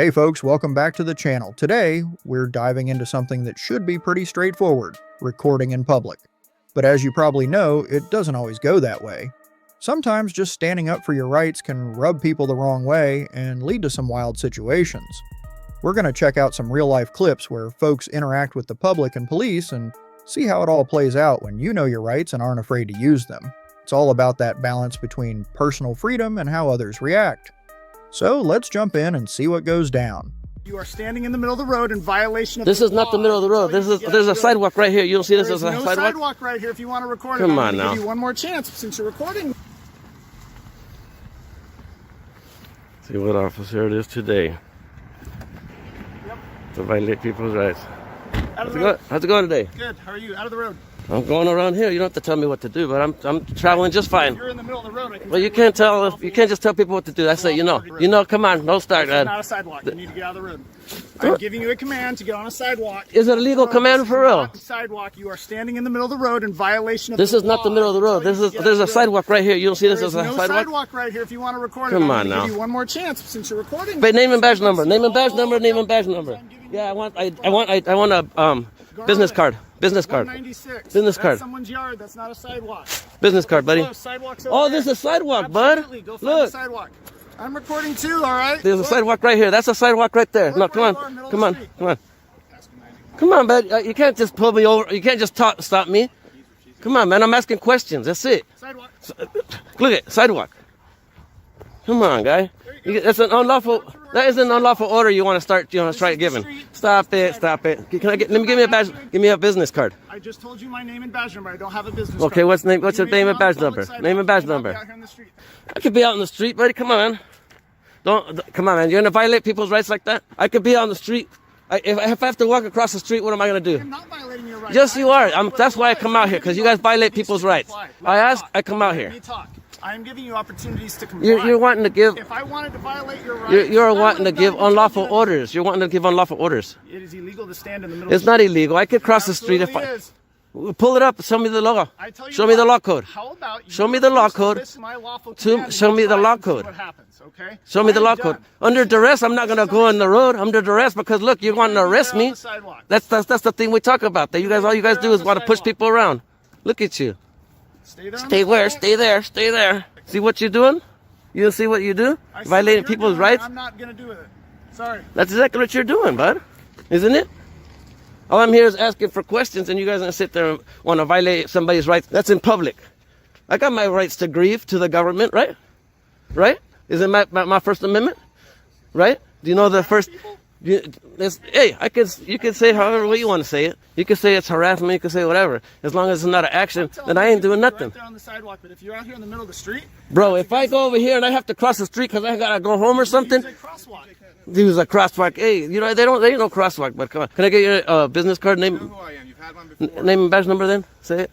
Hey folks, welcome back to the channel. Today, we're diving into something that should be pretty straightforward, recording in public. But as you probably know, it doesn't always go that way. Sometimes just standing up for your rights can rub people the wrong way and lead to some wild situations. We're going to check out some real-life clips where folks interact with the public and police and see how it all plays out when you know your rights and aren't afraid to use them. It's all about that balance between personal freedom and how others react. So let's jump in and see what goes down. You are standing in the middle of the road in violation of This is not the middle of the road. There's a sidewalk right here. You don't see this as a sidewalk? There's no sidewalk right here if you want to record it. Come on now. I'll give you one more chance since you're recording. See what officer it is today. Yep. To violate people's rights. How's How's it going today? Good. How are you? Out of the road. I'm going around here. You don't have to tell me what to do, but I'm traveling just fine. You're in the middle of the road. Well, you can't just tell people what to do. I say, you know, come on, don't start This is that. not a sidewalk. You need to get out of the road. I'm giving you a command to get on a sidewalk. Is it a legal command for real? Not a sidewalk. You are standing in the middle of the road in violation of This is not the middle of the road. There's a sidewalk right here. You don't see this as a no sidewalk? sidewalk right here if you want to record it. Come I'm on gonna now. give you one more chance since you're recording. But name and badge number. Name and badge number. Name and badge number. Yeah, I want a business card. Business card. 196. Business card. That's someone's yard. That's not a sidewalk. Business card, buddy. Close. Sidewalk's over Oh, there. this is a sidewalk, bud. Absolutely. Go find Look. the sidewalk. I'm recording too, all right? There's a sidewalk right here. That's a sidewalk right there. No, come on. Come on. Come on. Come on, bud. You can't just pull me over. You can't just stop me. Come on, man. I'm asking questions. That's it. Sidewalk. Look at sidewalk. Come on, guy. That's an unlawful. That is an unlawful order. You want to start? You want to try giving? Stop it! Stop it! Can I get? Let me give me a badge. Give me a business card. I just told you my name and badge number. I don't have a business Okay, card. what's your name and badge number? Name and badge number. I could be out in the street, buddy. Come on, man. Come on, man. You're gonna violate people's rights like that? I could be out on the street. If I have to walk across the street, what am I gonna do? I'm not violating your rights. Yes, you are. That's why I come out here, because you guys violate people's rights. I come out here. Let me talk. I am giving you opportunities to comply. You're wanting to give. If I wanted to violate your rights, You're wanting to give unlawful orders. You're wanting to give unlawful orders. It is illegal to stand in the middle. It's not illegal. I could cross the street if I pull it up. Show me the law. Show me the law code. How about you show me the law code. Show me the law code. What happens? Okay. Show me the law code. Under duress, I'm not gonna go on the road. Under duress because look, you want to arrest me. That's the thing we talk about. That all you guys do is want to push people around. Look at you. Stay where? Stay there. Stay there. See what you're doing? You see what you do? Violating people's rights? I'm not going to do it. Sorry. That's exactly what you're doing, bud. Isn't it? All I'm here is asking for questions, and you guys are going to sit there and want to violate somebody's rights. That's in public. I got my rights to grieve to the government, right? Right? Isn't my First Amendment? Right? Do you know the first... Hey, you can say however way you want to say it. You can say it's harassment. You can say whatever. As long as it's not an action, then I ain't doing nothing. Right there on the sidewalk, but if you're out here in the middle of the street, bro, if I go over here and I have to cross the street because I gotta go home or something, use a crosswalk. use a crosswalk. Hey, you know there ain't no crosswalk. But come on, can I get your business card name? You know who I am. You've had one before. Name and badge number then. Say it.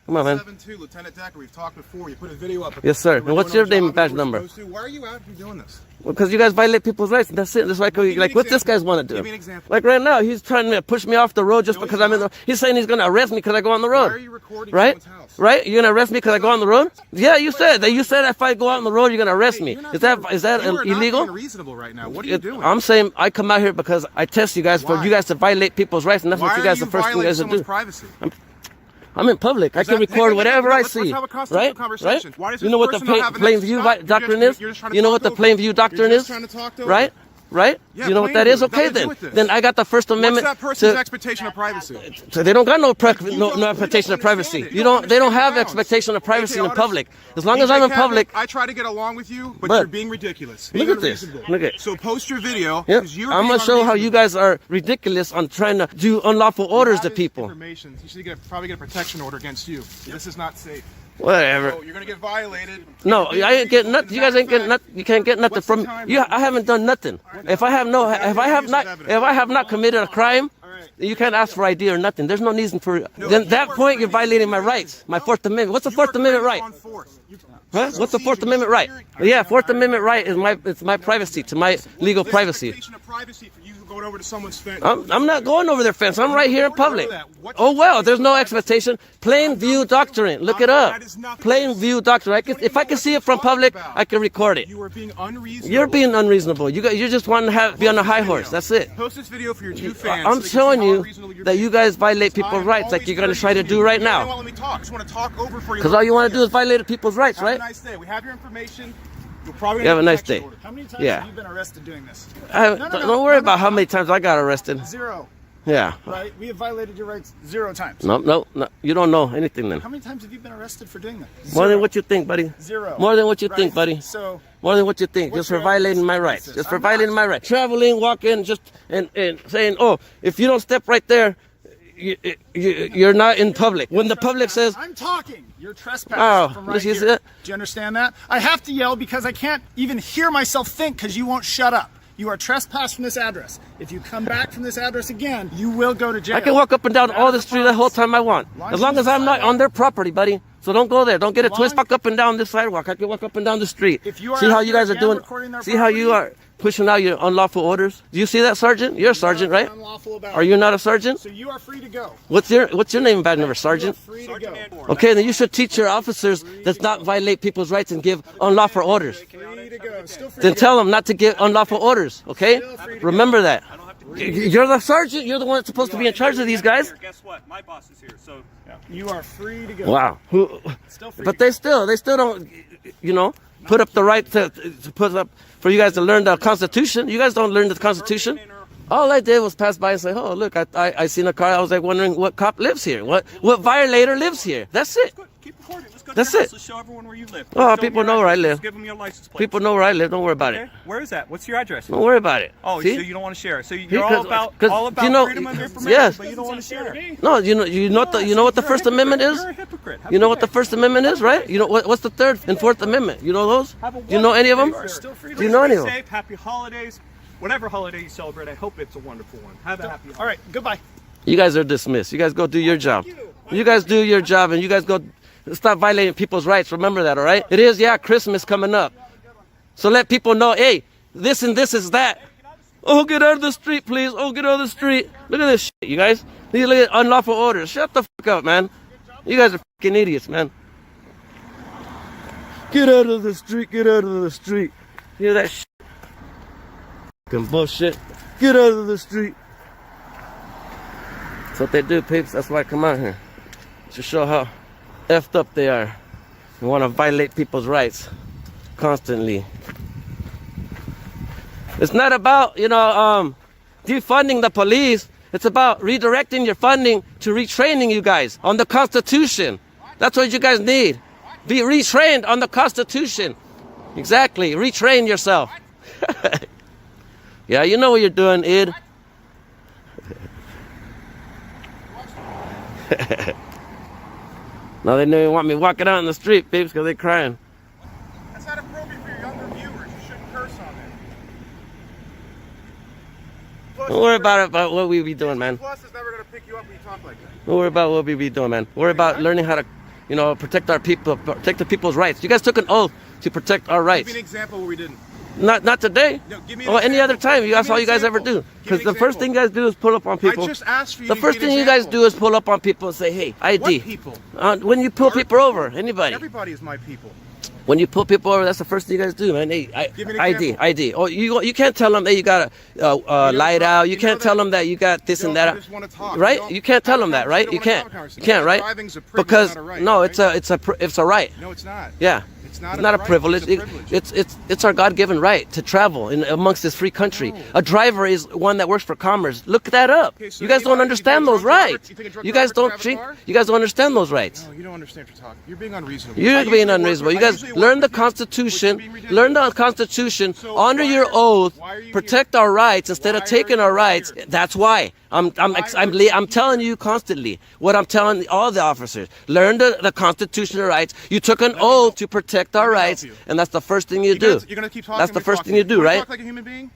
Come on, man. 72, Lieutenant Decker. We've talked before. You put a video up. Yes, sir. And what's your name and badge number? Why are you out here doing this? Well, because you guys violate people's rights. That's it. That's like what this guy's want to do. Give me an example. Like right now, he's trying to push me off the road just because I'm in the. He's saying he's going to arrest me because I go on the road. Why are you recording right? someone's house? Right? You're going to arrest me because I go on the road? Yeah, you said that. You said if I go out on the road, you're going to arrest me. Is that You are illegal? not being reasonable right now. What are you doing? I'm saying I come out here because I test you guys for you guys to violate people's rights, and that's what you guys the first thing you guys to do. Privacy? I'm in public. I can record whatever I see. Right? Right? You know what the plain view doctrine is? You know what the plain view doctrine is? Right? Right? You know what that is? Okay, then. Then I got the First Amendment. What's that person's expectation of privacy? So they don't got no expectation of privacy. They don't have expectation of privacy in public. As long as I'm in public. I try to get along with you, but you're being ridiculous. Look at this. Look at. So post your video. Yep. I'm gonna show how you guys are ridiculous on trying to do unlawful orders to people. You should probably get a protection order against you. This is not safe. Whatever. So you're gonna get violated. No, I ain't getting nothing. You guys ain't getting nothing. You can't get nothing from you. I haven't done nothing. If I have not committed a crime, you can't ask for ID or nothing. There's no reason for. Then at that point you're violating my rights, my Fourth Amendment. What's the Fourth Amendment right? Huh? What's the Fourth Amendment right? Yeah, Fourth Amendment right is my privacy, to my legal privacy. Of privacy for you going over to someone's fence. I'm not going over their fence. I'm right here in public. Oh well, there's no expectation. Plain view doctrine. Look it up. Plain view doctrine. If I can see it from public, I can record it. You are being unreasonable. You're being unreasonable. You just want to be on a high horse. That's it. Post this video for your two fans. I'm showing you that you guys violate people's rights, like you're going to try to do right now. Let me talk. I just want to talk over for you. Because all you want to do is violate people's rights, right? Have a nice day. We have your information. You'll probably You have a nice day. How many times Yeah. have you been arrested doing this? Don't worry about how many times I got arrested. 0. Yeah. Right? We have violated your rights 0 times. No. You don't know anything then. How many times have you been arrested for doing that? More 0. than what you think, buddy. 0. More than what you Right. think, buddy. So, More than what you think. What's Just for your violating my evidence rights. against Just this? for I'm violating not. my rights. Traveling, walking, just and saying, oh, if you don't step right there, you're not in public. When the public says, I'm talking. You're trespassing Oh, from right you see here. that? Do you understand that? I have to yell because I can't even hear myself think because you won't shut up. You are trespassed from this address. If you come back from this address again, you will go to jail. I can walk up and down all the street the whole time I want. As long as I'm not on their property, buddy. So don't go there. Don't get a twist. Walk up and down this sidewalk. I can walk up and down the street. If you are See how out you there guys are again doing. recording their See how you are pushing out your unlawful orders. Do you see that, Sergeant? You're a sergeant, right? Unlawful about Are you not a sergeant? So you are free to go. What's your name and badge number, You are Sergeant? free to go. Okay, then you should teach your officers that not violate people's rights and give unlawful orders. Free to go. Still free Then to tell them not to give unlawful orders, okay? Still free to go. Remember that. You're the sergeant. You're the one that's supposed to be in charge of these guys. Guess what? My boss is here, so go. You are free to go. Wow. Still free But to they still don't, put up the right to put up for you guys to learn the Constitution. You guys don't learn the Constitution. All I did was pass by and say, oh, look, I seen a car. I was like wondering what cop lives here. What violator lives here? That's it. keep recording. Let's go to That's your house. it. Let's show everyone where you live. Oh, Show them people your know where I address. live. Let's give them your license plate. People know where I live. Don't worry about Okay. it. Where is that? What's your address? Don't worry about it. Oh, See? so you don't want to share. So you're Because- all because, about you know- freedom of information, yes. but you don't want to share. No, you know what the First Amendment is? You're a hypocrite. Have You a know good what the day. First Amendment is, right? You know what's the Third and Fourth Amendment? You know those? Do you know any of them? You are still free to Do you know any of stay them? safe. Happy holidays. Whatever holiday you celebrate, I hope it's a wonderful one. Have a happy holiday. All right. Goodbye. You guys are dismissed. You guys go do your job. You guys do your job, and you guys go stop violating people's rights. Remember that, all right? It is, Christmas coming up. So let people know, hey, this and this is that. Oh, get out of the street, please. Oh, get out of the street. Look at this shit, you guys. These look at unlawful orders. Shut the fuck up, man. You guys are fucking idiots, man. Get out of the street. Get out of the street. You hear that shit? Fucking bullshit. Get out of the street. That's what they do, peeps. That's why I come out here. To show how effed up they are. They want to violate people's rights constantly. It's not about, defunding the police. It's about redirecting your funding to retraining you guys on the Constitution. That's what you guys need. Be retrained on the Constitution. Exactly. Retrain yourself. Yeah, you know what you're doing, id. No, they don't even want me walking out in the street, peeps, because they're crying. That's not appropriate for your younger viewers. You shouldn't curse on there. Plus, Don't worry about what we be doing, man. Plus is never going to pick you up when you talk like that. Don't worry about what we be doing, man. Worry about learning how to, protect our people, protect the people's rights. You guys took an oath to protect our Give rights. me an example where we didn't. Not today. No, give me an Or any other example. time. Give That's me all an you guys ever example. do. Give me Because an the first thing you guys do is pull up on people. I just asked for you The to first give me thing an you guys example. do is pull up on people and say, hey, ID. What people? When you pull people over, anybody. Everybody is my people. When you pull people over, that's the first thing you guys do, man. Hey, Give me an ID, example. ID. Oh, you can't tell them that you got a light out. You can't tell them that you got this and that. just wanna talk. Right? You don't You can't tell them that, right? don't You wanna can't. have a conversation. You can't, right? Driving's a privilege, Because not a right, no, right? it's a right. No, it's not. Yeah. It's not It's a not a right, privilege. it's a privilege. It's our God-given right to travel amongst this free country. A driver is one that works for commerce. Look that up. Okay, so You guys you don't think understand a those drunk driver- rights. you think a drunk You guys driver don't can think. drive a car? You guys don't understand those rights. No, you don't understand what you're talking. You're being unreasonable. You're I being usually work unreasonable. with- You I guys usually work learn the with you, which Constitution. is being ridiculous. Learn the Constitution. So Honor why your are- oath. why are you Protect here? our rights instead Why of are taking you our rights. here? That's why. I'm telling you constantly what I'm telling all the officers. Learn the constitutional rights. You took an oath to protect our Let me help rights, you. and that's the first thing you do. You're gonna keep talking. That's the let me first talk thing to you do, Wanna right? Talk like a human being.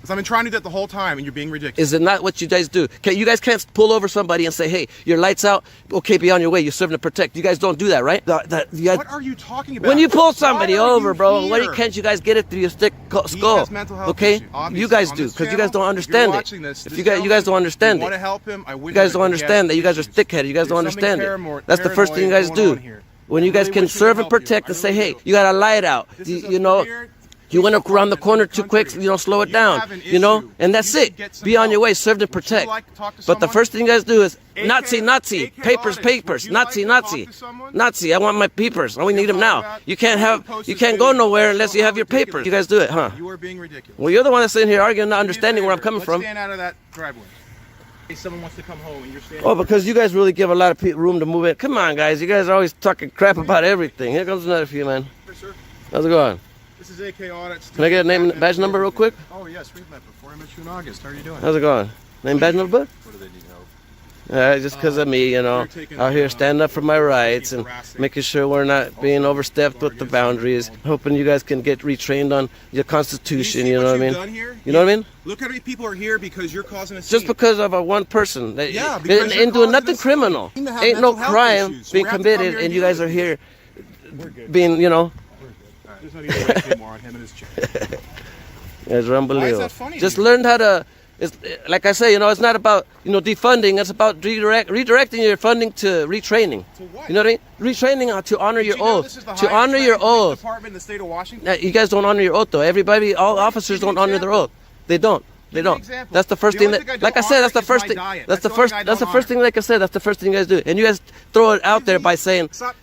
I've been trying to do that the whole time, and you're being ridiculous. Is it not what you guys do? Okay, you guys can't pull over somebody and say, hey, your light's out. Okay, be on your way. You're serving to protect. You guys don't do that, right? What are you talking about? When you pull somebody Why are over, you bro, why here? can't you guys get it through your skull? has mental health Okay? issue, obviously. You guys On do, this because you channel, guys don't if understand you're it. watching this, If this you guys gentleman, don't understand you want it. to help him, I wish You guys I don't could understand that. You guys are issues. thick-headed. You guys don't There's something understand it. That's the first thing you guys paranoid going do. on here. When you I guys really can wish we serve could and help you. protect I and say, really hey, do. you got a light out. This is a You know, severe you went piece of around the content corner in the too quick, country. you don't slow it You down. have an You know, issue. and that's You should it. get some Be on your help. way, serve and Would you protect. like to talk to But the someone? first thing you guys do is AK Nazi, papers, audits. papers, Would you like Nazi, to talk Nazi, to someone? Nazi. I want my papers. We need them talk now. about- You can't I'm gonna have, post you this can't go video. nowhere Show unless you how have your ridiculous papers. You guys do it, huh? You are being ridiculous. Well, you're the one that's sitting here arguing, not Do me a understanding where I'm favor. coming Let's from. stand out of that driveway. Hey, someone wants to come home and you're standing. Oh, because you guys really give a lot of room to move in. Come on, guys. You guys are always talking crap about everything. Here comes another few, man. Yes, sir. How's it going? This is AK Audit. Can I get a name and badge number real quick? Oh, yes. We've met before. I met you in August. How are you doing? How's it going? Name, badge number, bud? What do they need help? Just because of me, you know, You're taking, out here standing up for my rights and harassing. making sure we're not being overstepped with the boundaries. Hoping you guys can get retrained on your Constitution, you know what I mean? Done here? You know what I mean? Look how many people are here because you're causing a scene. Just because of a one person, that Yeah, because you're ain't doing causing nothing this- criminal. You seem to have Ain't no mental health crime issues, so being we have to come committed, here and and you deal guys with are it. here being, you know, There's no need to waste anymore on him and his chick. it's unbelievable. that funny to Just you? learn how to. It's like I say, you know, it's not about defunding. It's about redirecting your funding to retraining. To what? You know what I mean? Retraining to honor your Do you know oath. this is the To highest honor your ranked police oath. department in the state of Washington? Now, you guys don't honor your oath, though. Everybody, all officers Give me don't an honor their example. oth. They don't. They Give me an don't. example. That's the first The thing only that, thing I don't like I said, that's the honor first is thing. my diet. That's the That's the only first. thing I That's the don't first thing. Like I said, that's the first thing you guys do. And you guys throw it out there by saying, Stop.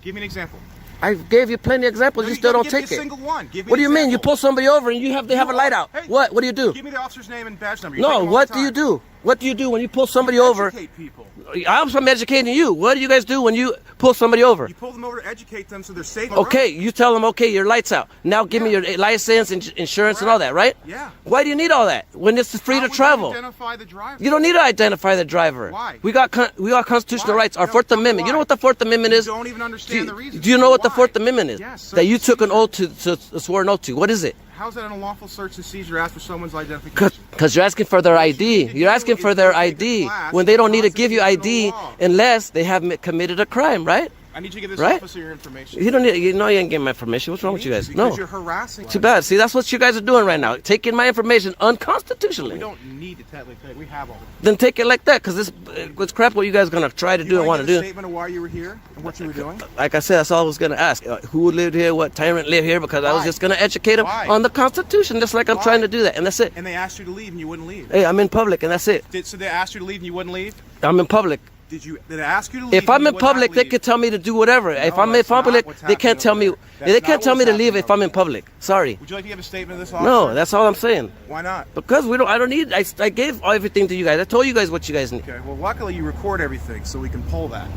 Give me an example. "I gave you plenty of examples. No, You you still gotta don't give me take a it." single one. Give me What do an you mean? You example. pull somebody over and they have a light out. Hey, What? What do you do? Give me the officer's name and badge number. You take No. them all What the do you time. do? What do you do when you pull somebody over? Educate people. I'm educating you. What do you guys do when you pull somebody over? You pull them over to educate them so they're safe. Okay, you tell them, okay, your light's out. Now give me your license and insurance and all that, right? Yeah. Why do you need all that when it's free How to would you travel? Identify the driver. You don't need to identify the driver. Why? We got constitutional Why? rights. Our No, Fourth tell me Amendment. You know why. what the Fourth Amendment is? You don't even understand the reason. Do you know what the Why? Fourth Amendment is? Yes, that you search took an and oath to swear an oath to. What is it? How's that an unlawful search and seizure ask for someone's identification? Because you're asking for their What you ID. need to You're do asking is for their go take a ID class when they don't need to in give you ID constitutional law. unless they have committed a crime, right? I need you to give this Right? officer your information. You don't need. You know you ain't getting my information. What's wrong with you guys? Because No. you're harassing. Too bad. See, that's what you guys are doing right now. Taking my information unconstitutionally. We don't need to technically. We have all. Then take it like that, because it's crap what you guys are going to try to do and want to give a do. statement of why you were here and what you were doing. Like I said, that's all I was going to ask. Who lived here? What tyrant lived here? Because I was Why? just going to educate them Why? on the Constitution, just like I'm Why? trying to do that. And that's it. And they asked you to leave and you wouldn't leave. Hey, I'm in public, and that's it. So they asked you to leave and you wouldn't leave. I'm in public. Did they ask you to leave? If I'm and you in would not public, they leave? can tell me to do whatever. If No, I'm in that's not public, what's they can't happening tell over me. there. They That's can't not tell me what's to leave happening if I'm over in public. Sorry. Would you like to give a statement of this officer? No, that's all I'm saying. Why not? Because I don't need. I gave everything to you guys. I told you guys what you guys need. Okay. Well, luckily you record everything, so we can pull that.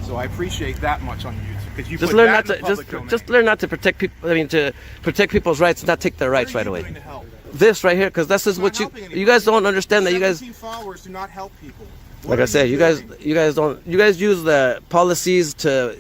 So I appreciate that much on YouTube because you Just put learn that not in the to public domain. just learn not to protect people. I mean, to protect people's rights, and not take their rights right What are you away. doing to help? This right here, because this is Not what helping you guys anybody. don't understand that you guys. 17 followers do not help people. Like What I are said, you doing? guys use the policies to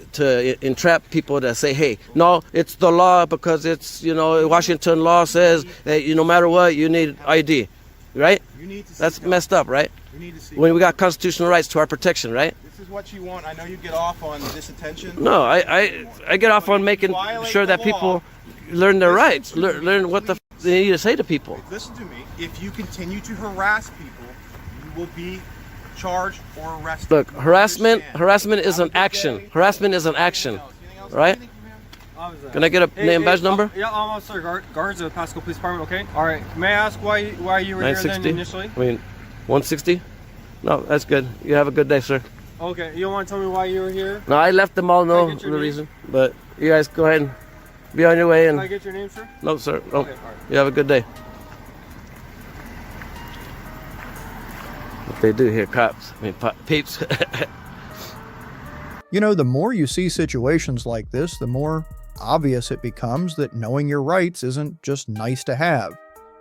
entrap people to say, hey, no, it's the law because it's, Washington law says that no matter what, you need ID, right? You need to That's seek help. messed up, right? You need to seek When we help. got constitutional rights to our protection, right? This is what you want. I know you get off on this attention. No, I get off on making sure that people learn their rights, learn what the they need to say to people. Listen to me. If you continue to harass people, you will be charged or arrested. Look, You harassment understand? is an Have a good action. day. Harassment is an action, Anything else? right? Anything from him? Can I get a name badge number? Yeah, I'm Officer Guards of Pasco Police Department. Okay. All right. May I ask why you were here then 960. initially? I mean, 160. No, that's good. You have a good day, sir. Okay. You don't want to tell me why you were here? No, I left them all know Can I get your the name? reason, but you guys go ahead and be on your way. Can I And get your name, sir? no, sir. No. Okay. All right. You have a good day. What they do here, cops. I mean, peeps. The more you see situations like this, the more obvious it becomes that knowing your rights isn't just nice to have.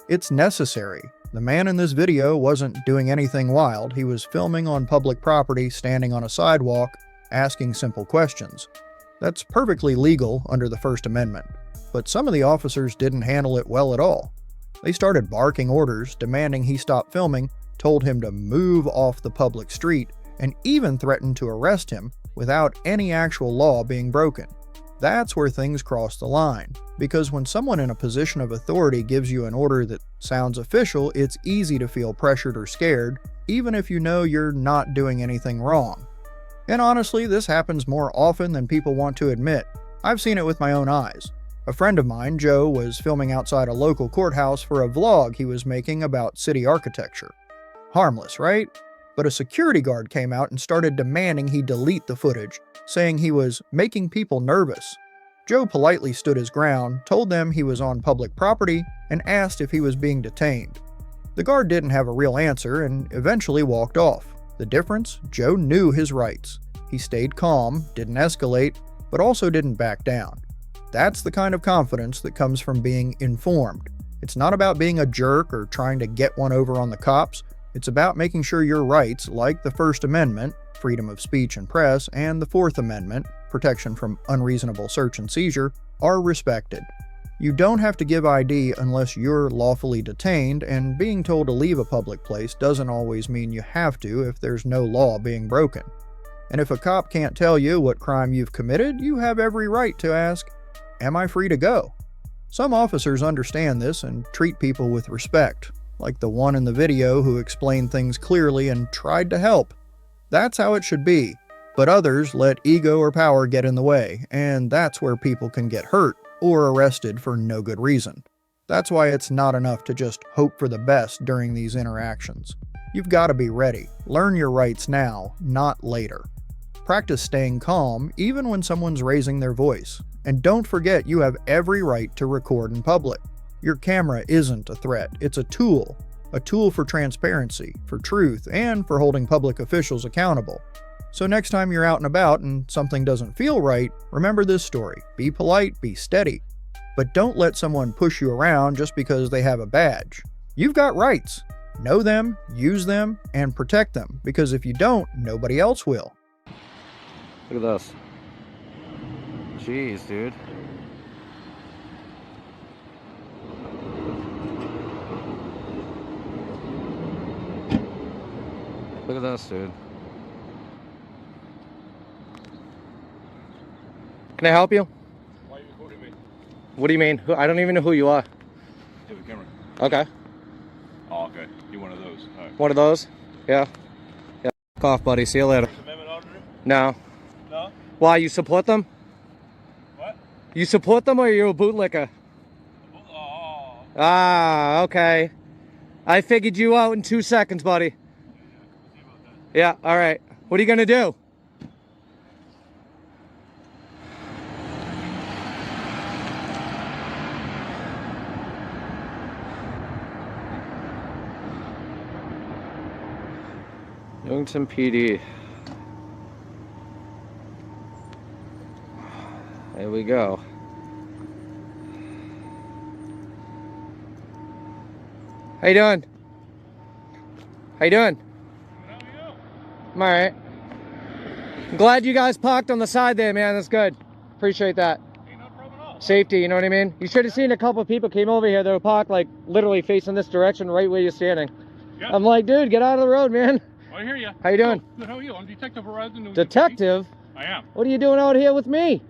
It's necessary. The man in this video wasn't doing anything wild. He was filming on public property, standing on a sidewalk, asking simple questions. That's perfectly legal under the First Amendment, but some of the officers didn't handle it well at all. They started barking orders, demanding he stop filming, told him to move off the public street, and even threatened to arrest him without any actual law being broken. That's where things cross the line, because when someone in a position of authority gives you an order that sounds official, it's easy to feel pressured or scared, even if you know you're not doing anything wrong. And honestly, this happens more often than people want to admit. I've seen it with my own eyes. A friend of mine, Joe, was filming outside a local courthouse for a vlog he was making about city architecture. Harmless, right? But a security guard came out and started demanding he delete the footage, saying he was making people nervous. Joe politely stood his ground, told them he was on public property, and asked if he was being detained. The guard didn't have a real answer and eventually walked off. The difference? Joe knew his rights. He stayed calm, didn't escalate, but also didn't back down. That's the kind of confidence that comes from being informed. It's not about being a jerk or trying to get one over on the cops. It's about making sure your rights, like the First Amendment, freedom of speech and press, and the Fourth Amendment, protection from unreasonable search and seizure, are respected. You don't have to give ID unless you're lawfully detained, and being told to leave a public place doesn't always mean you have to if there's no law being broken. And if a cop can't tell you what crime you've committed, you have every right to ask, "Am I free to go?" Some officers understand this and treat people with respect, like the one in the video who explained things clearly and tried to help. That's how it should be, but others let ego or power get in the way, and that's where people can get hurt or arrested for no good reason. That's why it's not enough to just hope for the best during these interactions. You've got to be ready. Learn your rights now, not later. Practice staying calm even when someone's raising their voice. And don't forget you have every right to record in public. Your camera isn't a threat, it's a tool for transparency, for truth, and for holding public officials accountable. So next time you're out and about and something doesn't feel right, remember this story. Be polite, be steady. But don't let someone push you around just because they have a badge. You've got rights. Know them, use them, and protect them, because if you don't, nobody else will. Look at this. Jeez, dude. Look at this, dude. Can I help you? Why are you recording me? What do you mean? I don't even know who you are. You have a camera. Okay. Oh, okay. You're one of those. All right. One of those? Yeah. Yeah. F off, buddy. See you later. First Amendment auditor? No. No? Why, you support them? What? You support them or you're a bootlicker? Oh. Ah, okay. I figured you out in 2 seconds, buddy. Yeah, all right. What are you gonna do? Newington PD. There we go. How you doing? How you doing? I'm alright. I'm glad you guys parked on the side there, man. That's good. Appreciate that. Ain't no problem at all. Safety, you know what I mean? You should have seen a couple of people came over here that were parked like literally facing this direction right where you're standing. Yeah. I'm like, dude, get out of the road, man. I hear you. How you doing? Good, how are you? I'm Detective Horizon. Detective? I am. What are you doing out here with me?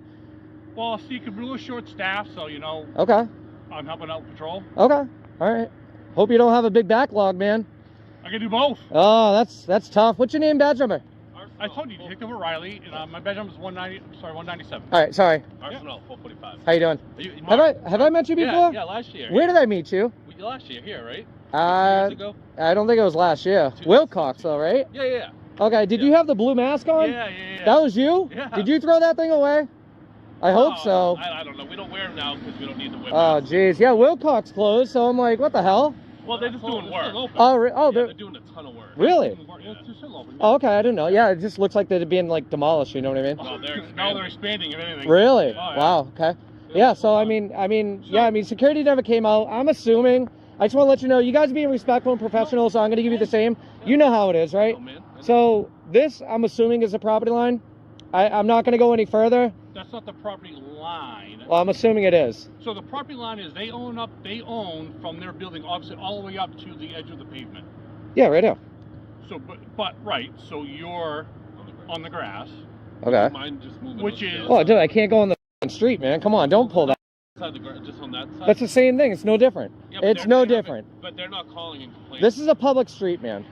Well, see, we're short staffed, so, you know, Okay. I'm helping out patrol. Okay. Alright. Hope you don't have a big backlog, man. I can do both. Oh, that's tough. What's your name, badge number? I told you, Detective O'Reilly, and my badge number is 197. Alright, sorry. Arsenal, 445. How you doing? Have I met you before? Yeah, last year. Where did I meet you? Last year, here, right? 2 years ago? I don't think it was last year. Wilcox, though, right? Yeah. Okay, did you have the blue mask on? Yeah. That was you? Yeah. Did you throw that thing away? I hope so. I don't know. We don't wear them now because we don't need to wear them. Oh, jeez. Yeah, Wilcox closed, so I'm like, what the hell? Well, they're just doing work. They're doing a ton of work. Really? Yeah, it's still open. Oh, okay, I didn't know. Yeah, it just looks like they're being, like, demolished, you know what I mean? No, they're expanding, if anything. Really? Oh, yeah. Wow, okay. Yeah, so, I mean, security never came out. I'm assuming. I just want to let you know, you guys are being respectful and professional, so I'm going to give you the same. You know how it is, right? Oh, man. So, this, I'm assuming, is the property line. I'm not going to go any further. That's not the property line. Well, I'm assuming it is. So the property line is they own from their building, obviously, all the way up to the edge of the pavement. Yeah, right here. So, but right, so you're on the grass. Okay. Mind just moving Which is- Oh, dude, I can't go on the street, man. Come on, don't pull that. just on that side. That's the same thing. It's no different. Yeah, but It's they're- no they haven't- different. But they're not calling and complaining. This is a public street, man.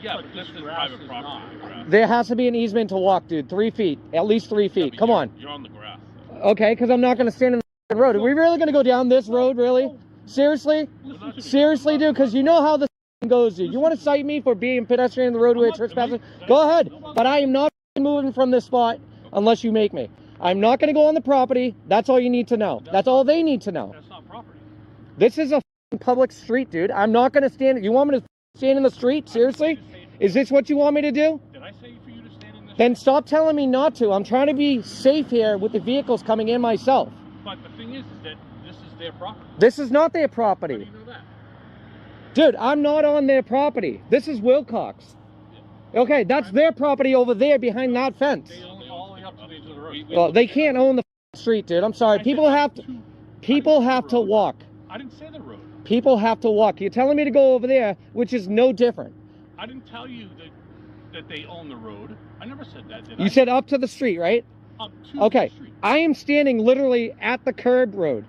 yeah, but this is private property. There has to be an easement to walk, dude. 3 feet. At least 3 feet. but Come you're- on. You're on the grass. Okay, because I'm not going to stand in the road. Are we really going to go down this road, really? Seriously? Seriously, dude? Because you know how this goes, dude. You want to cite me for being pedestrian in the roadway trespassing? Go ahead. But I am not moving from this spot unless you make me. I'm not going to go on the property. That's all you need to know. That's all they need to know. That's not property. This is a public street, dude. I'm not going to stand. You want me to stand in the street? Seriously? Is this what you want me to do? Did I say for you to stand in this? Then stop telling me not to. I'm trying to be safe here with the vehicles coming in myself. But the thing is that this is their property. This is not their How do property. you know that? Dude, I'm not on their property. This is Wilcox. Okay, that's their property over there behind that fence. They own all the way up to the edge of the road. Well, they can't own the street, dude. I'm sorry. People have to walk. I didn't say the road. People have to walk. You're telling me to go over there, which is no different. I didn't tell you that they own the road. I never said that, did I? You said up to the street, right? Up to Okay. the street. I am standing literally at the curb road.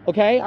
Okay?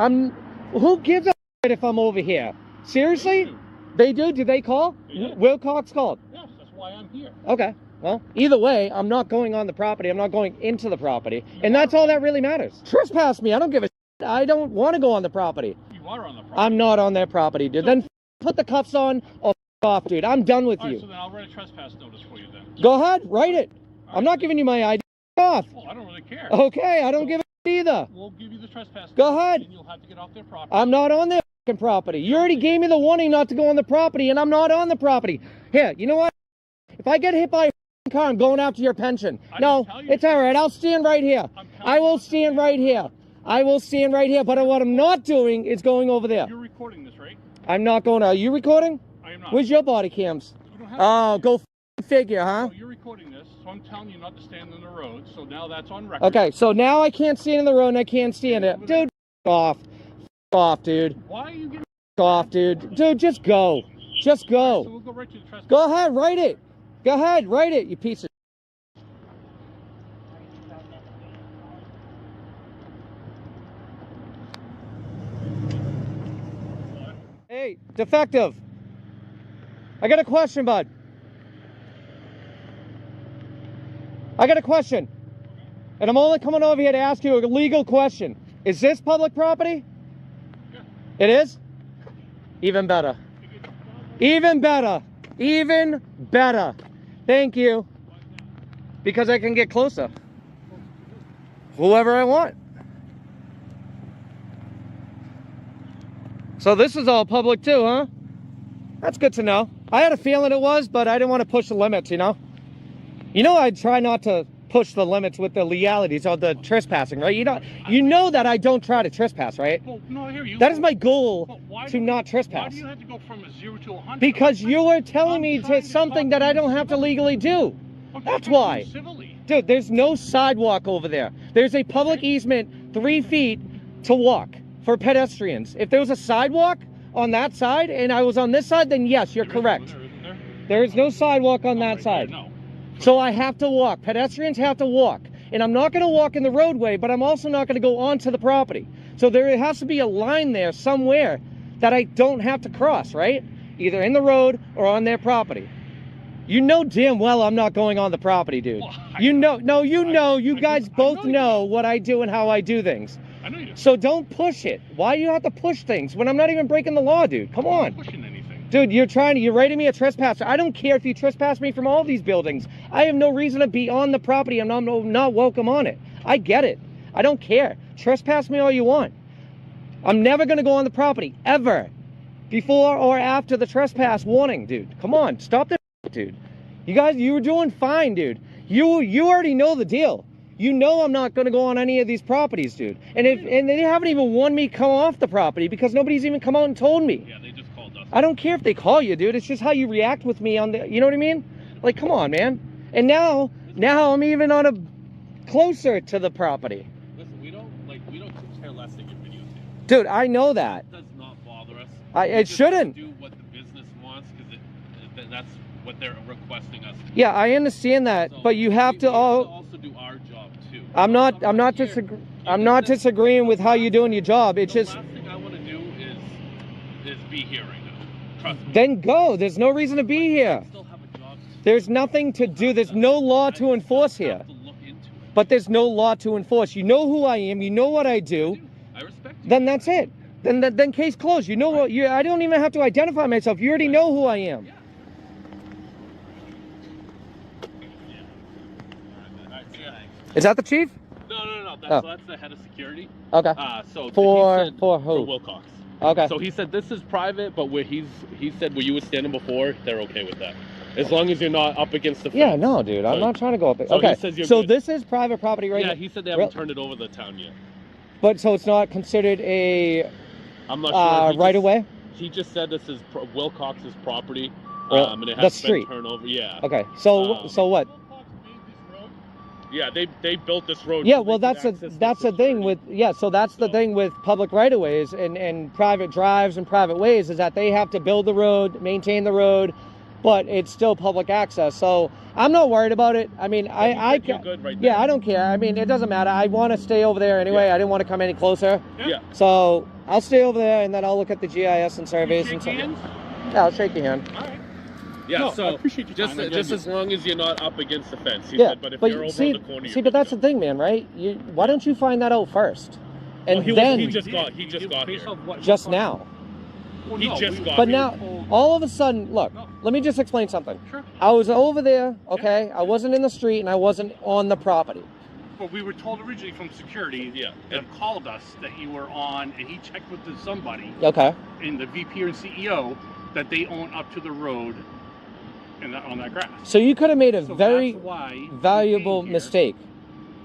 Who gives a shit if I'm over here? Seriously? They do? Did they call? Yeah. Wilcox called. Yes, that's why I'm here. Okay. Well, either way, I'm not going on the property. I'm not going into the property. And that's all that really matters. Trespass me. I don't give a shit. I don't want to go on the property. You are on the property. I'm not on their property, dude. Then put the cuffs on or off, dude. I'm done with All right, you. so then I'll write a trespass notice for you then. Go ahead. Write it. I'm not giving you my ID. Off. Well, I don't really care. Okay. I don't give a shit either. We'll give you the trespass Go notice, ahead. And you'll have to get off their property. I'm not on their fucking property. You already gave me the warning not to go on the property, and I'm not on the property. Here, you know what? If I get hit by a fucking car, I'm going after your pension. I No, didn't tell you it's all right. I'll stand right here. I will stand right here. I will stand right here. But what I'm not doing is going over there. You're recording this, right? I'm not going. Are you recording? I am not. Where's your body cams? You don't have Oh, go figure, huh? So you're recording this, so I'm telling you not to stand on the road. So now that's on record. Okay, so now I can't stand in the road and I can't stand it. Dude, off. Off, dude. Why are you getting? Off, dude. Dude, just go. Just So go. we'll go right to the trespass. Go ahead, write it. Go ahead, write it, you piece of. Hey, defective. I got a question, bud. I got a question. And I'm only coming over here to ask you a legal question. Is this public property? Yeah. It is? Even better. Even better. Even better. Thank you. Because I can get closer. Whoever I want. So this is all public too, huh? That's good to know. I had a feeling it was, but I didn't want to push the limits, you know? You know I try not to push the limits with the legalities of the trespassing, right? You know that I don't try to trespass, right? Well, no, I hear you. That is my goal, But why to do- not Why trespass. do you have to go from a 0 to 100? Because you are telling I'm me trying to to something talk that I to you don't have to civilly. legally do. I'm That's talking why. civilly. Dude, there's no sidewalk over there. There's a public easement 3 feet to walk for pedestrians. If there was a sidewalk on that side and I was on this side, then yes, you're There is correct. over there, isn't there? There is no sidewalk on Oh, that right there, side. No. So I have to walk. Pedestrians have to walk. And I'm not going to walk in the roadway, but I'm also not going to go onto the property. So there has to be a line there somewhere that I don't have to cross, right? Either in the road or on their property. You know damn well I'm not going on the property, dude. Well, You know, no, you know, you I guys do- I both know you know what I do and how I do things. I know you. So don't push it. Why do you have to push things when I'm not even breaking the law, dude? Come I'm on. not pushing anything. Dude, you're rating me a trespasser. I don't care if you trespass me from all these buildings. I have no reason to be on the property. I'm not welcome on it. I get it. I don't care. Trespass me all you want. I'm never going to go on the property, ever. Before or after the trespass warning, dude. Come on, stop this, dude. You were doing fine, dude. You already know the deal. You know I'm not going to go on any of these properties, dude. And they haven't even wanted me to come off the property because nobody's even come out and told me. Yeah, they just called us. I don't care if they call you, dude. It's just how you react with me on the, you know what I mean? Like, come on, man. And now I'm even on a closer to the property. Listen, we don't Dude, I know that. It does not bother us. It shouldn't. Do what the business wants because that's what they're requesting us to do. Yeah, I understand that, So but you have we to have all. to also do our job too. I'm not disagreeing with how you're doing your job. It's The just. last thing I want to do is be here right now. Trust me. Then go. There's no reason to be here. I still have a job to do. There's nothing to do. There's no law to enforce I here. have to look into it. But there's no law to enforce. You know who I am. You know what I do. I respect you. Then that's it. Then case closed. You know what? I don't even have to identify myself. You already know who I am. Yeah. Is that the chief? No. Oh. That's the head of security. Okay. So For he said, who? For Wilcox. Okay. So he said this is private, but he said where you were standing before, they're okay with that, as long as you're not up against the fence. Yeah, no, dude. I'm So- not trying to go up there. so he Okay. says you're So good. this is private property right Yeah, now. he said they haven't turned it over to the town yet. But so it's not considered a I'm not sure. right away? He just said this is Wilcox's property, Well, and it the has street. been turned over. Yeah. Okay. So Um, so what? Yeah, they built this road. Yeah, so well, they that's could the access the thing security. with so that's the thing with public right of ways and private drives and private ways is that they have to build the road, maintain the road, but it's still public access. So I'm not worried about it. I mean, You're good right yeah, now. I don't care. I mean, it doesn't matter. I want to stay over there anyway. Yeah. I didn't want to come any closer. Yeah. So I'll stay over there and then I'll look at the GIS and surveys Shake and stuff. hands? Yeah, I'll shake your hand. All right. Yeah, No, so I appreciate your just time. Again, just as long as you're not up against the fence. He Yeah, said, but if you're over see, in the corner, but that's the thing, man, right? Why don't you find that out first? And he then just got here. Based off what- just now. Well, He no, just we- got But here. now, all of a sudden, look, let me just explain something. Sure. I was over there, okay? I wasn't in the street and I wasn't on the property. But we were told originally from security Yeah. that called us that you were on, and he checked with somebody Okay. in the VP or CEO that they own up to the road and on that grass. So you could have made a So very that's why we valuable came here. mistake.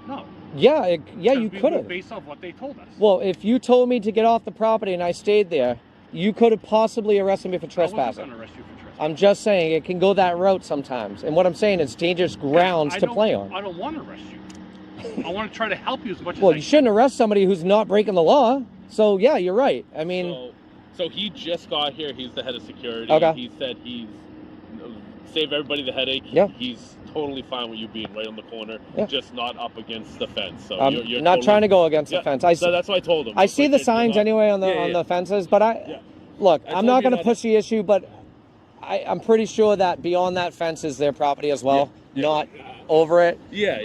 No. Yeah, you Because we could went have. Based off what they told us. Well, if you told me to get off the property and I stayed there, you could have possibly arrested me for I wasn't trespassing. going to arrest you for trespassing. I'm just saying it can go that route sometimes. And what I'm saying is dangerous grounds I to don't- play on. I don't want to arrest you. I want to try to help you as much Well, as I you shouldn't arrest somebody who's not breaking the law. So yeah, you're right. I mean, So he just got here. He's the head of security. Okay. He said he's save everybody the headache. Yeah. He's totally fine with you being right on the corner, Yeah. just not up against the fence. So I'm you're not totally, trying to go against the fence. So that's what I told him. I see the It's signs not- anyway on the Yeah, yeah. the fences, but look, I I'm told not you going to not push the issue, but I'm pretty sure that beyond that fence is their property as well, not over it. Yeah,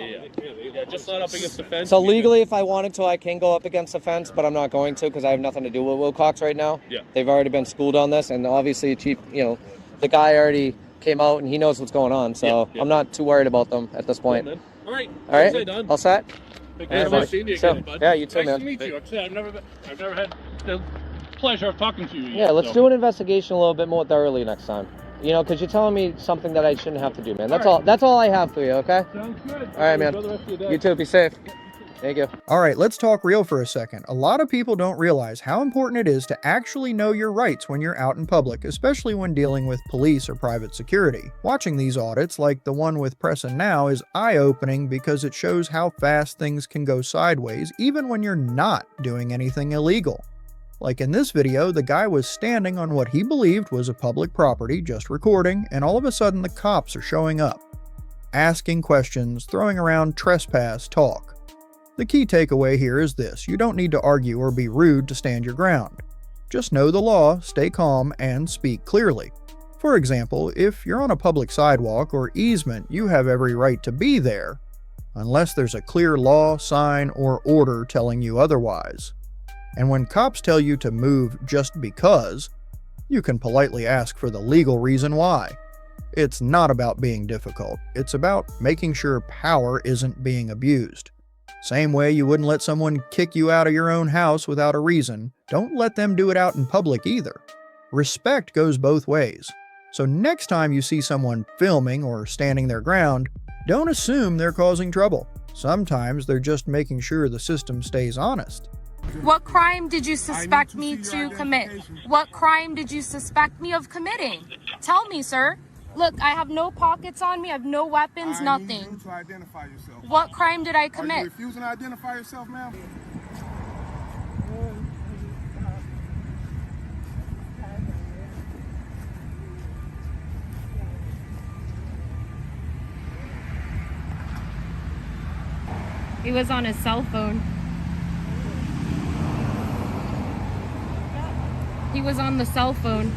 just not up against the fence. So legally, if I wanted to, I can go up against the fence, but I'm not going to because I have nothing to do with Wilcox right now. Yeah. They've already been schooled on this, and obviously, the guy already came out and he knows what's going on. So Yeah. I'm not too worried about them at this point. All right. All right, Say done. all set. Take All care. right, Nice buddy. seeing you So, again, bud. yeah, you too, Nice man. to meet you. Like I said, I've never had the pleasure of talking to you. Yeah, let's do an investigation a little bit more thoroughly next time. Because you're telling me something that I shouldn't have to do, man. That's all. That's all I have for you. Okay. Sounds good. All right, man. Enjoy the rest of your day. You too. Be safe. Thank you. All right, let's talk real for a second. A lot of people don't realize how important it is to actually know your rights when you're out in public, especially when dealing with police or private security. Watching these audits, like the one with Preston now, is eye-opening because it shows how fast things can go sideways even when you're not doing anything illegal. Like in this video, the guy was standing on what he believed was a public property, just recording, and all of a sudden the cops are showing up, asking questions, throwing around trespass talk. The key takeaway here is this: you don't need to argue or be rude to stand your ground. Just know the law, stay calm, and speak clearly. For example, if you're on a public sidewalk or easement, you have every right to be there, unless there's a clear law, sign, or order telling you otherwise. And when cops tell you to move just because, you can politely ask for the legal reason why. It's not about being difficult, it's about making sure power isn't being abused. Same way you wouldn't let someone kick you out of your own house without a reason, don't let them do it out in public either. Respect goes both ways. So next time you see someone filming or standing their ground, don't assume they're causing trouble. Sometimes they're just making sure the system stays honest. What crime did you suspect me to commit? What crime did you suspect me of committing? Tell me, sir. Look, I have no pockets on me. I have no weapons, nothing. I need you to identify yourself. What crime did I Are commit? you refusing to identify yourself, ma'am? He was on his cell phone. He was on the cell phone.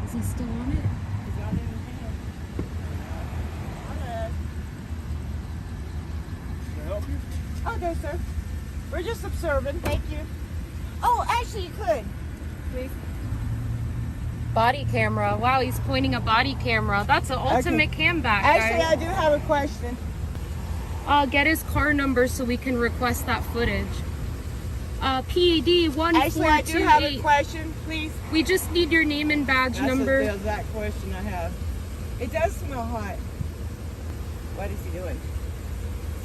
Is he still on it? Okay, sir. We're just observing. Thank you. Oh, actually, you could. Please. Body camera. Wow, he's pointing a body camera. That's an ultimate cam back, Actually, guys. I do have a question. Get his car number so we can request that footage. PED 1428. Actually, I do have a question, please. We just need your name and badge number. That's the exact question I have. It does smell hot. What is he doing?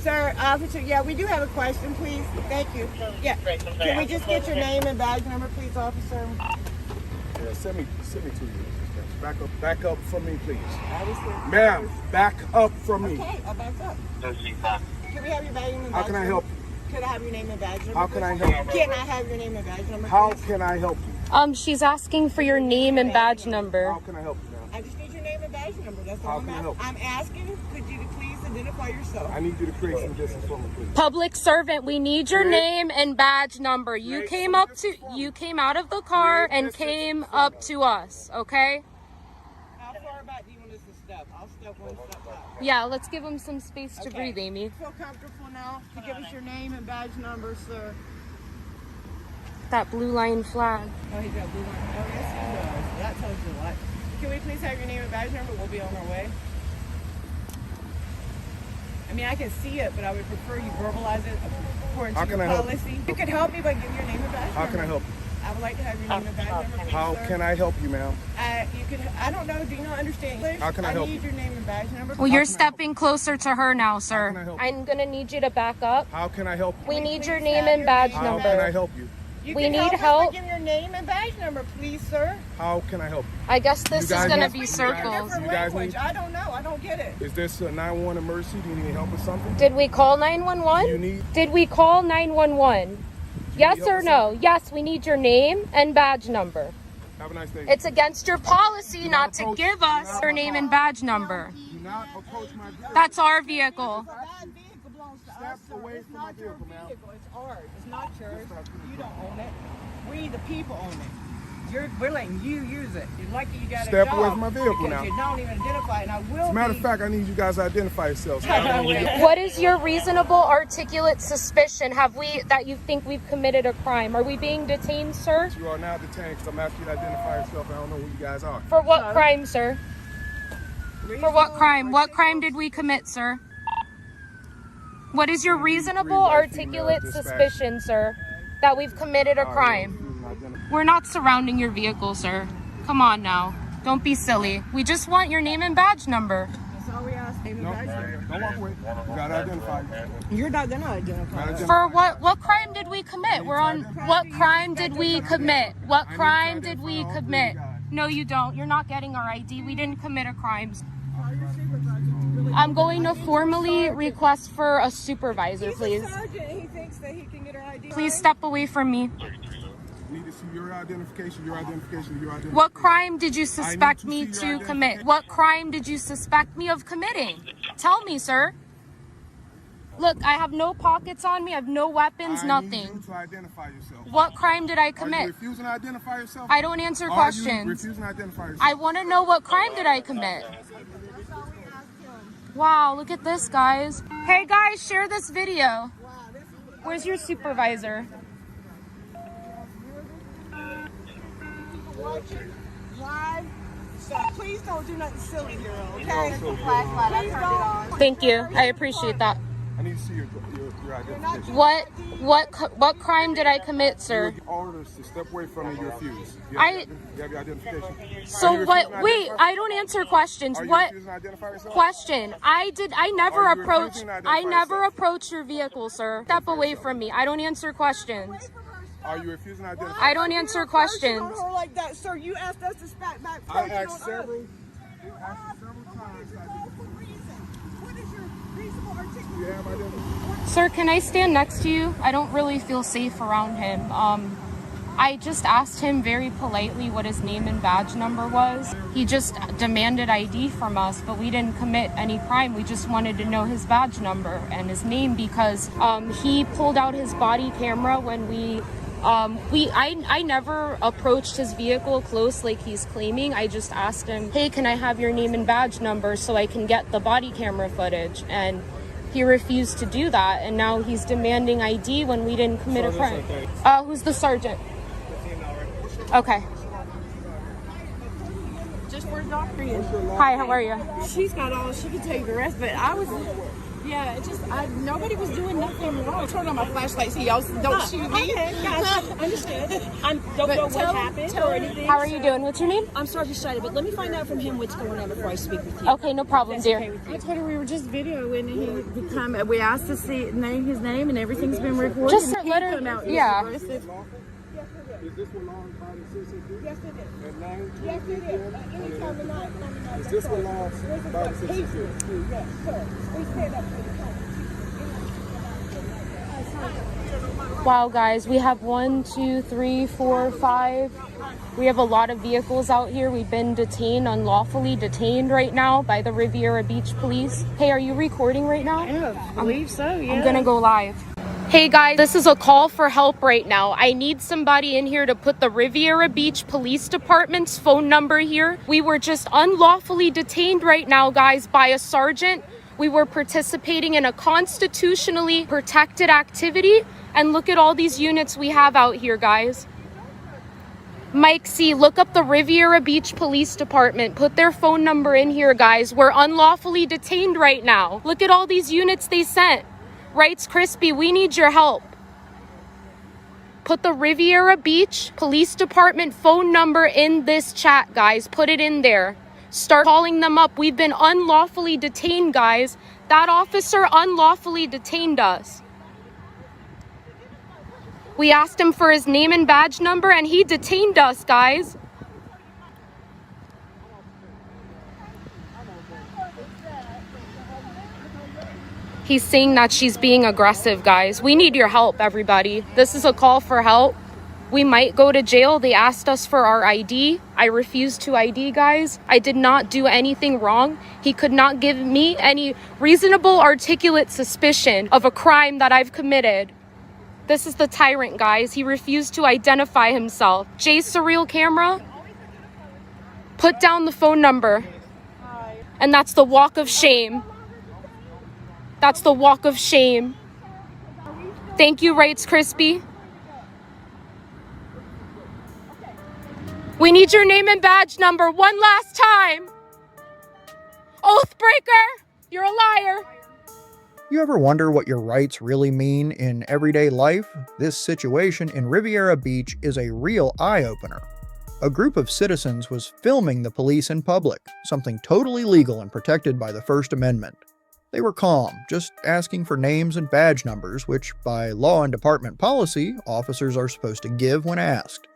Sir, officer, yeah, we do have a question, please. Thank you. Yeah. Can we just get your name and badge number, please, officer? Yeah, send me to you. Back up from me, please. Ma'am, back up from me. Okay, I'll back up. Can we have your badge and badge How can I help you? Could I have your name and badge number? How can I help you? Can I have your name and badge number? How please? can I help you? She's asking for your name and badge number. How can I help you, ma'am? I just need your name and badge number. That's How all can I help you? I'm asking. Could you please identify yourself? I need you to create some distance for me, please. Public servant, we need your name and badge number. You came out of the car and came up to us, okay? How far back do you want us to step? I'll step one step back. Yeah, let's give him some space to breathe, Amy. Feel comfortable now to give us your name and badge number, sir? That blue line flag. Oh, he's got blue line. Oh, yes, he does. That tells you a lot. Can we please have your name and badge number? We'll be on our way. I mean, I can see it, but I would prefer you verbalize it according to your policy. You could help me by giving your name and badge number. How can I help you? I would like to have your name and badge number, please, How sir. can I help you, ma'am? I don't know. Do you not understand English? How can I help need you? your name and badge number. Well, you're stepping closer to her now, sir. can I help you? I'm gonna need you to back up. How can I help you? We need your please name have and your badge name? How number. can I help you? You We can need help us help. by giving your name and badge number, please, sir. How can I help you? I guess this is guys gonna need- be you guys- circles. Different You guys language. need- I don't know. I don't get it. Is this a 911 emergency? Do you need help with something? Did we call Do 911? you need? Did we call 911? Yes help or with no? Yes, we need your name and badge number. Have a nice day. It's against your policy Do not not to approach- give do us not your name and badge number. Do not approach my vehicle. That's our vehicle. That vehicle belongs to Step us, sir. away It's from my not your vehicle, ma'am. vehicle. It's ours. It's not yours. You don't own it. We, the people, own it. We're letting you use it. You're lucky you got Step a job away from my vehicle because now. you don't even identify it. And I will As a matter of be- fact, I need you guys to identify yourselves. What is your reasonable articulate suspicion that you think we've committed a crime? Are we being detained, sir? You are now detained because I'm asking you to identify yourself. I don't know who you guys are. For what crime, sir? For what crime? What crime did we commit, sir? What is your reasonable articulate suspicion, sir, that we've committed a crime? We're not surrounding your vehicle, sir. Come on now. Don't be silly. We just want your name and badge number. That's all we ask. Name and No, badge number. don't walk away. You gotta identify yourself. You're not gonna identify. For what crime did we commit? What crime did we commit? What crime did we commit? No, you don't. You're not getting our ID. We didn't commit a crime. I'm going to formally request for a supervisor, please. He's a sergeant. He thinks that he can get our ID. Please step away from me. Need to see your identification, your identification, your identification. What crime did you suspect to me see your to commit? What crime did you suspect me of committing? Tell me, sir. Look, I have no pockets on me. I have no weapons, I nothing. need you to identify yourself. What crime did I Are you commit? refusing to identify yourself? I don't answer Are you questions. refusing to identify yourself? I want to know what crime did I commit? Wow, look at this, guys. Hey, guys, share this video. Where's your supervisor? Watching live. So please don't do nothing silly here, okay? No, so Flashlight. I turned it on. Thank you. I appreciate that. I need to see your identification. What crime did I commit, sir? Your orders to step away from me, you refuse. You I- have your identification. So Are you what? refusing to Wait, identify- I don't answer questions. Are you What refusing to identify yourself? question? I never Are you approach. refusing to I identify never yourself? approach your vehicle, sir. Step away from me. I don't answer questions. Are you refusing to identify? I don't answer questions. On her like that, sir. You asked us to back I on asked us. several times. What is your reasonable articulation? You have identification. Sir, can I stand next to you? I don't really feel safe around him. I just asked him very politely what his name and badge number was. He just demanded ID from us, but we didn't commit any crime. We just wanted to know his badge number and his name because he pulled out his body camera when I never approached his vehicle close like he's claiming. I just asked him, hey, can I have your name and badge number so I can get the body camera footage? And he refused to do that, and now he's demanding ID when we didn't commit a crime. Who's the sergeant? Okay. Just for doctor. Hi, how are you? She's got all, she can tell you the rest, but I was, yeah, it just, nobody was doing nothing wrong. I turned on my flashlight so y'all don't shoot me. Okay, gotcha. Understood. I don't know what happened or anything. How are you doing? What's your name? I'm Sergeant Schneider, but let me find out from him what's going on before I speak with you. Okay, no problem, dear. Okay with you. I told her we were just videoing and we asked to see his name and everything's been recorded. Just and let he her, come out yeah. aggressive. Is this one long by the citizen? Yes, it is. At 9? Yes, it is. Any time of night. Is this one long by the citizen? Yes, sir. We stand up for the Wow, guys, we have 1, 2, 3, 4, 5. We have a lot of vehicles out here. We've been detained, unlawfully detained right now by the Riviera Beach Police. Hey, are you recording right now? Yeah, I believe so, yeah. I'm gonna go live. Hey guys, this is a call for help right now. I need somebody in here to put the Riviera Beach Police Department's phone number here. We were just unlawfully detained right now, guys, by a sergeant. We were participating in a constitutionally protected activity. And look at all these units we have out here, guys. Mike C, look up the Riviera Beach Police Department. Put their phone number in here, guys. We're unlawfully detained right now. Look at all these units they sent. Rights Crispy, we need your help. Put the Riviera Beach Police Department phone number in this chat, guys. Put it in there. Start calling them up. We've been unlawfully detained, guys. That officer unlawfully detained us. We asked him for his name and badge number and he detained us, guys. He's saying that she's being aggressive, guys. We need your help, everybody. This is a call for help. We might go to jail. They asked us for our ID. I refused to ID, guys. I did not do anything wrong. He could not give me any reasonable, articulate suspicion of a crime that I've committed. This is the tyrant, guys. He refused to identify himself. Jay's surreal camera. Put down the phone number. And that's the walk of shame. That's the walk of shame. Thank you, Rights Crispy. We need your name and badge number one last time. Oathbreaker, you're a liar. You ever wonder what your rights really mean in everyday life? This situation in Riviera Beach is a real eye-opener. A group of citizens was filming the police in public, something totally legal and protected by the First Amendment. They were calm, just asking for names and badge numbers, which, by law and department policy, officers are supposed to give when asked.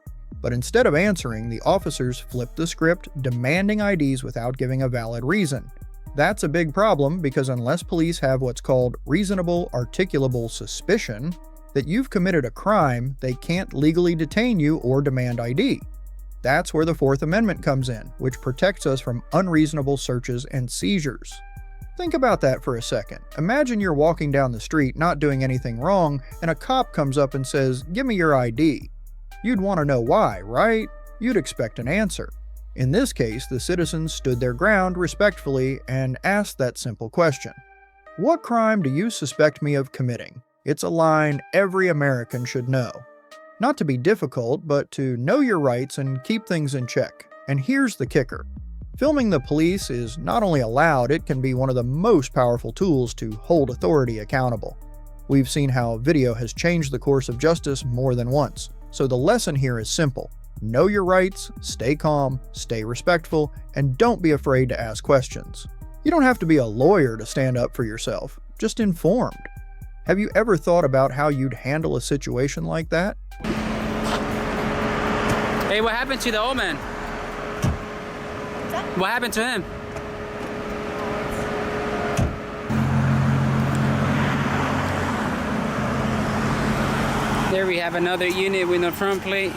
But instead of answering, the officers flipped the script, demanding IDs without giving a valid reason. That's a big problem because unless police have what's called reasonable articulable suspicion that you've committed a crime, they can't legally detain you or demand ID. That's where the Fourth Amendment comes in, which protects us from unreasonable searches and seizures. Think about that for a second. Imagine you're walking down the street not doing anything wrong, and a cop comes up and says, "Give me your ID." You'd want to know why, right? You'd expect an answer. In this case, the citizens stood their ground respectfully and asked that simple question. What crime do you suspect me of committing? It's a line every American should know. Not to be difficult, but to know your rights and keep things in check. And here's the kicker. Filming the police is not only allowed, it can be one of the most powerful tools to hold authority accountable. We've seen how video has changed the course of justice more than once. So the lesson here is simple. Know your rights, stay calm, stay respectful, and don't be afraid to ask questions. You don't have to be a lawyer to stand up for yourself, just informed. Have you ever thought about how you'd handle a situation like that? Hey, what happened to the old man? What happened to him? There we have another unit with no front plate.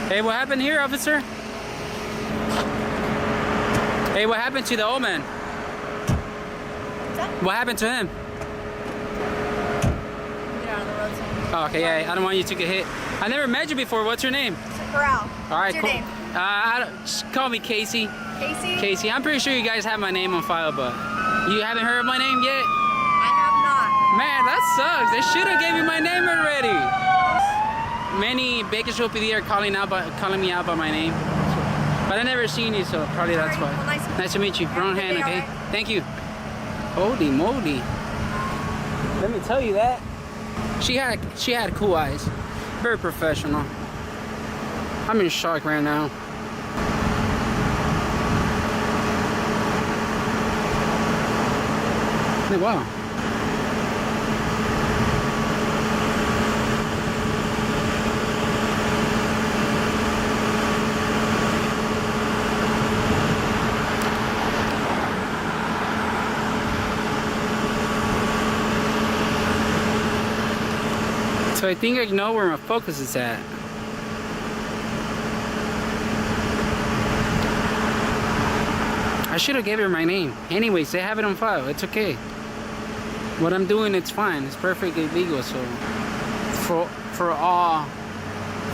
Hey, what happened here, officer? Hey, what happened to the old man? What happened to him? Oh, okay, yeah, I don't want you to get hit. I never met you before. What's your name? Corral. All right, What's your cool. name? Just call me Casey. Casey? Casey. I'm pretty sure you guys have my name on file, but you haven't heard of my name yet? I have not. Man, that sucks. They should have gave me my name already. Many Bakersfield PD are calling me out by my name, but I never seen you, so probably that's why. Well, nice to meet you. Wrong hand, okay? Thank you. Holy moly! Let me tell you that. She had cool eyes. Very professional. I'm in shock right now. Hey, wow. So I think I know where my focus is at. I should have gave her my name. Anyways, they have it on file. It's okay. What I'm doing, it's fine. It's perfectly legal. So for all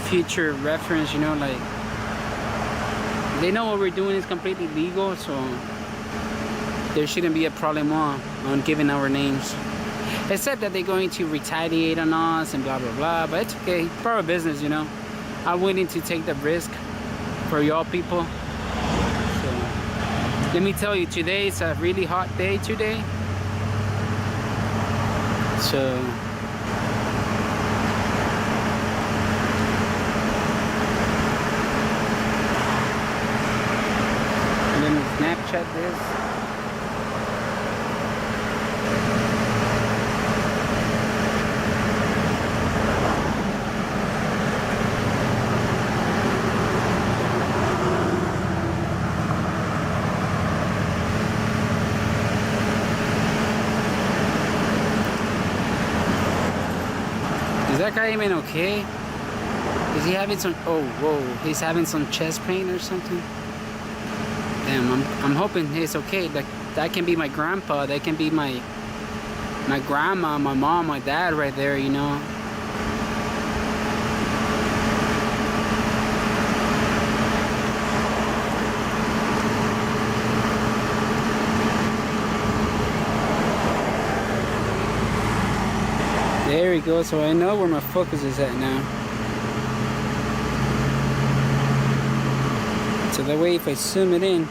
future reference, you know, like they know what we're doing is completely legal. So there shouldn't be a problem on giving our names. Except that they're going to retaliate on us and blah blah blah, but it's okay. It's our business, you know. I'm willing to take the risk for y'all people. So let me tell you, today is a really hot day today. So let me Snapchat this. Is that guy even okay? Is he having some, oh, whoa, he's having some chest pain or something? Damn, I'm hoping he's okay. That can be my grandpa, that can be my grandma, my mom, my dad right there, you know? There we go, so I know where my focus is at now. So that way if I zoom it in,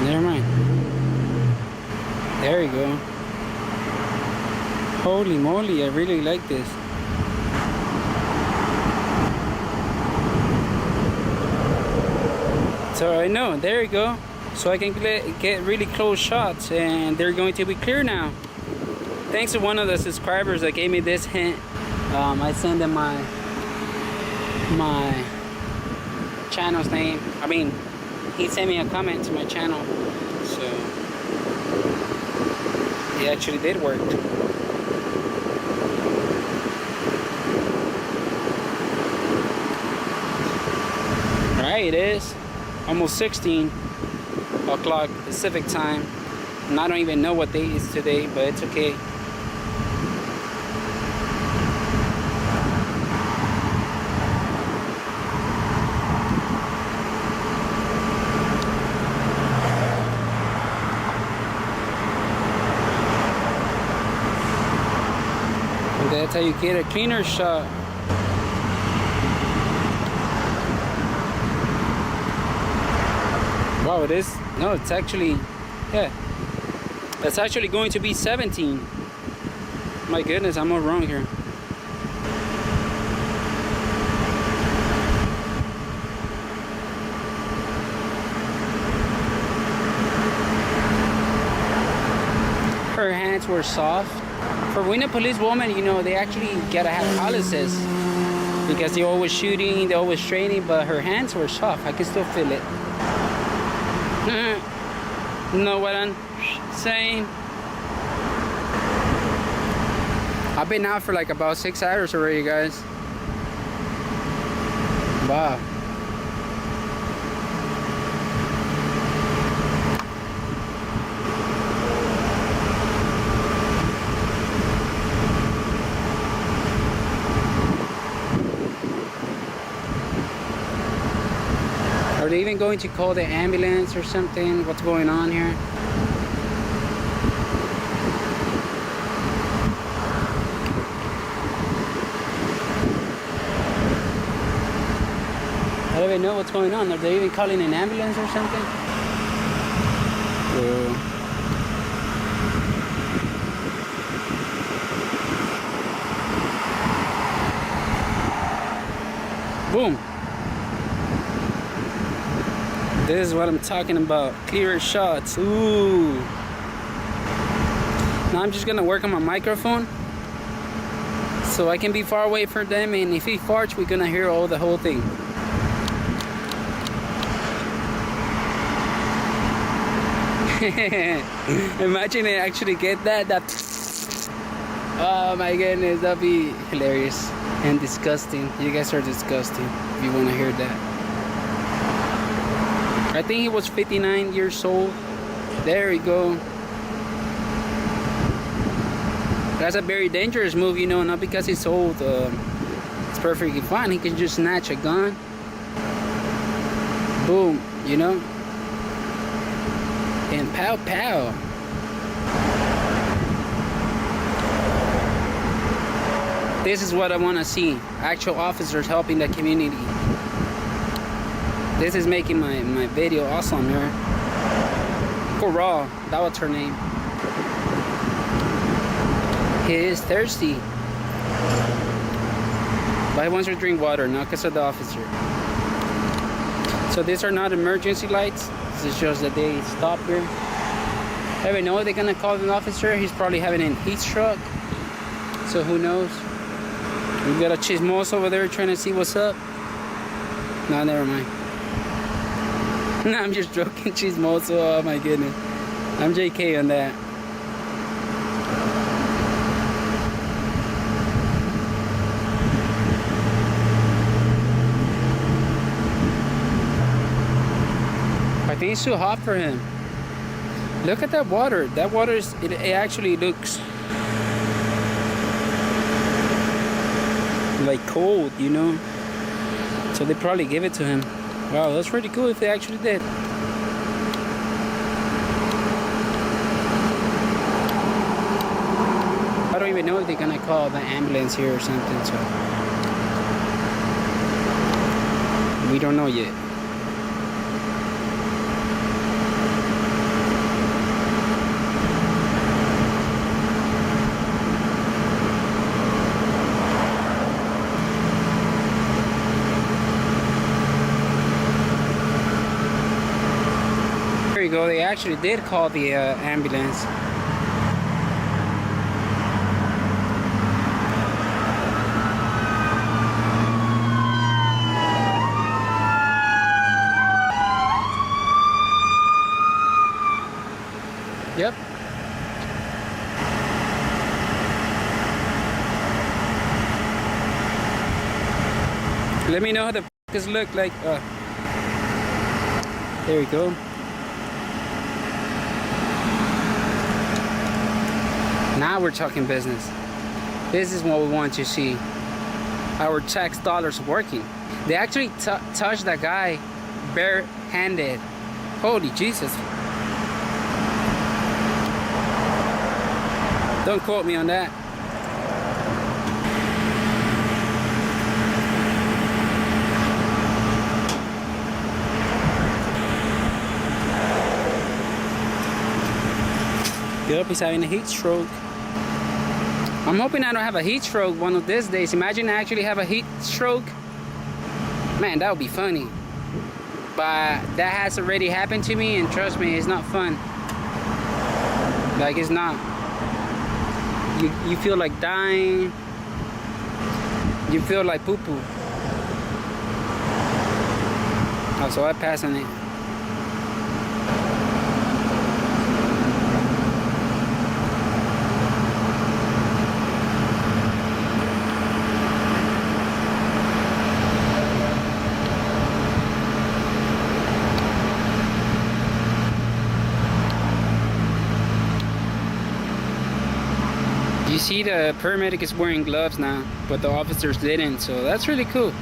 never mind. There we go. Holy moly, I really like this. So I know, there we go. So I can get really close shots and they're going to be clear now. Thanks to one of the subscribers that gave me this hint. I sent them my channel's name. I mean, he sent me a comment to my channel. So it actually did work. Alright, it is almost 16 o'clock Pacific time, and I don't even know what day is today, but it's okay. And that's how you get a cleaner shot. Wow, it is. No, it's actually, yeah. That's actually going to be 17. My goodness, I'm all wrong here. her hands were soft. For being a policewoman, you know, they actually gotta have policies because they're always shooting, they're always training, but her hands were soft. I can still feel it. Know what I'm saying? I've been out for like about 6 hours already, guys. Wow. Are they even going to call the ambulance or something? What's going on here? I don't even know what's going on. Are they even calling an ambulance or something? Boom. This is what I'm talking about. Clearer shots. Ooh. Now I'm just gonna work on my microphone so I can be far away from them, and if he farts, we're gonna hear the whole thing. Imagine they actually get that. Oh my goodness, that'd be hilarious and disgusting. You guys are disgusting if you want to hear that. I think he was 59 years old. There we go. That's a very dangerous move, you know, not because he's old. It's perfectly fine. He can just snatch a gun. Boom, you know. And pow pow. This is what I want to see. Actual officers helping the community. This is making my video awesome here. Corral, that was her name. He is thirsty. But he wants to drink water, not because of the officer. So these are not emergency lights. This shows that they stopped here. I don't know if they're gonna call an officer. He's probably having a heat stroke. So who knows? We got a chismoso over there trying to see what's up. No, never mind. No, I'm just joking, chismoso. Oh my goodness. I'm JK on that. I think it's too hot for him. Look at that water. That water is, it actually looks like cold, you know. So they probably give it to him. Wow, that's pretty cool if they actually did. I don't even know if they're gonna call the ambulance here or something, so we don't know yet. There you go, they actually did call the ambulance. Yep. Let me know how the f***ers look like. There we go. Now we're talking business. This is what we want to see. Our tax dollars working. They actually touched that guy bare-handed. Holy Jesus. Don't quote me on that. Yep, he's having a heat stroke. I'm hoping I don't have a heat stroke one of these days. Imagine I actually have a heat stroke. Man, that would be funny. But that has already happened to me, and trust me, it's not fun. Like, it's not. You feel like dying. You feel like poo-poo. Oh, so I pass on it. You see the paramedic is wearing gloves now, but the officers didn't, so that's really cool.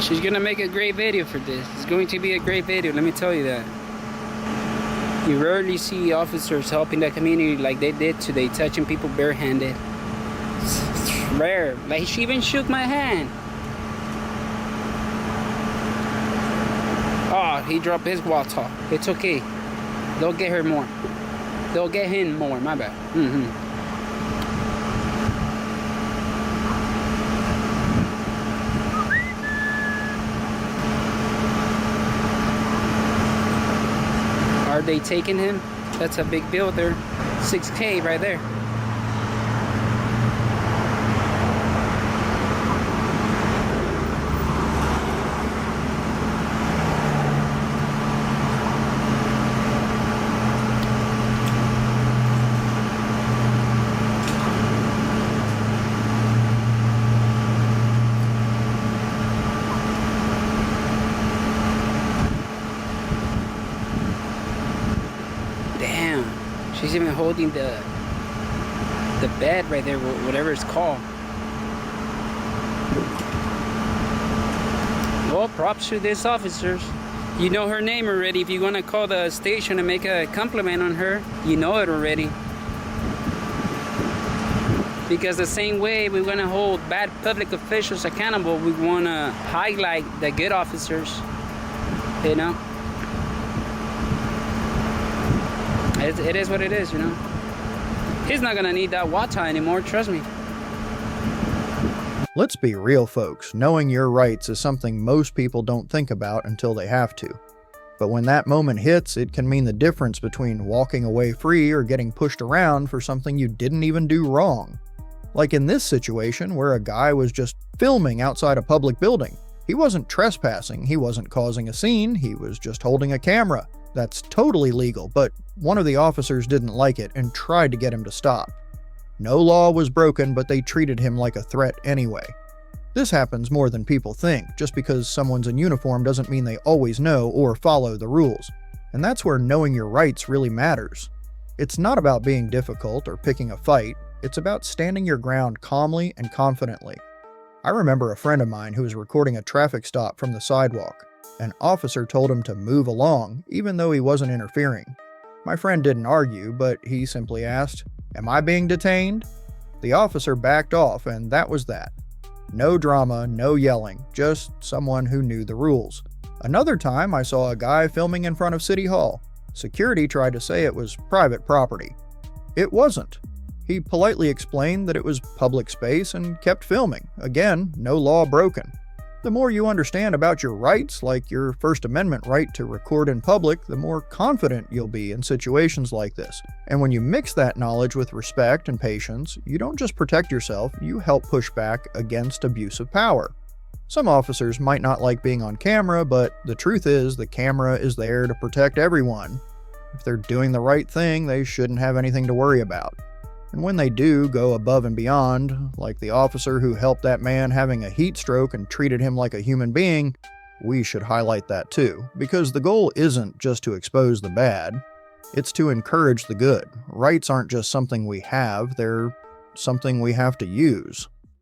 She's gonna make a great video for this. It's going to be a great video, let me tell you that. You rarely see officers helping the community like they did today, touching people barehanded. It's rare. Like, she even shook my hand. Oh, he dropped his water. It's okay. They'll get her more. They'll get him more, my bad. Are they taking him? That's a big bill there. 6K right there. She's even holding the bed right there, whatever it's called. Well, props to these officers. You know her name already. If you want to call the station and make a compliment on her, you know it already. Because the same way we want to hold bad public officials accountable, we want to highlight the good officers, you know? It is what it is, you know. He's not gonna need that water anymore, trust me. Let's be real, folks. Knowing your rights is something most people don't think about until they have to. But when that moment hits, it can mean the difference between walking away free or getting pushed around for something you didn't even do wrong. Like in this situation where a guy was just filming outside a public building. He wasn't trespassing, he wasn't causing a scene, he was just holding a camera. That's totally legal, but one of the officers didn't like it and tried to get him to stop. No law was broken, but they treated him like a threat anyway. This happens more than people think. Just because someone's in uniform doesn't mean they always know or follow the rules. And that's where knowing your rights really matters. It's not about being difficult or picking a fight, it's about standing your ground calmly and confidently. I remember a friend of mine who was recording a traffic stop from the sidewalk. An officer told him to move along, even though he wasn't interfering. My friend didn't argue, but he simply asked, "Am I being detained?" The officer backed off, and that was that. No drama, no yelling, just someone who knew the rules. Another time, I saw a guy filming in front of City Hall. Security tried to say it was private property. It wasn't. He politely explained that it was public space and kept filming. Again, no law broken. The more you understand about your rights, like your First Amendment right to record in public, the more confident you'll be in situations like this. And when you mix that knowledge with respect and patience, you don't just protect yourself, you help push back against abuse of power. Some officers might not like being on camera, but the truth is the camera is there to protect everyone. If they're doing the right thing, they shouldn't have anything to worry about. And when they do go above and beyond, like the officer who helped that man having a heat stroke and treated him like a human being, we should highlight that too, because the goal isn't just to expose the bad, it's to encourage the good. Rights aren't just something we have, they're something we have to use.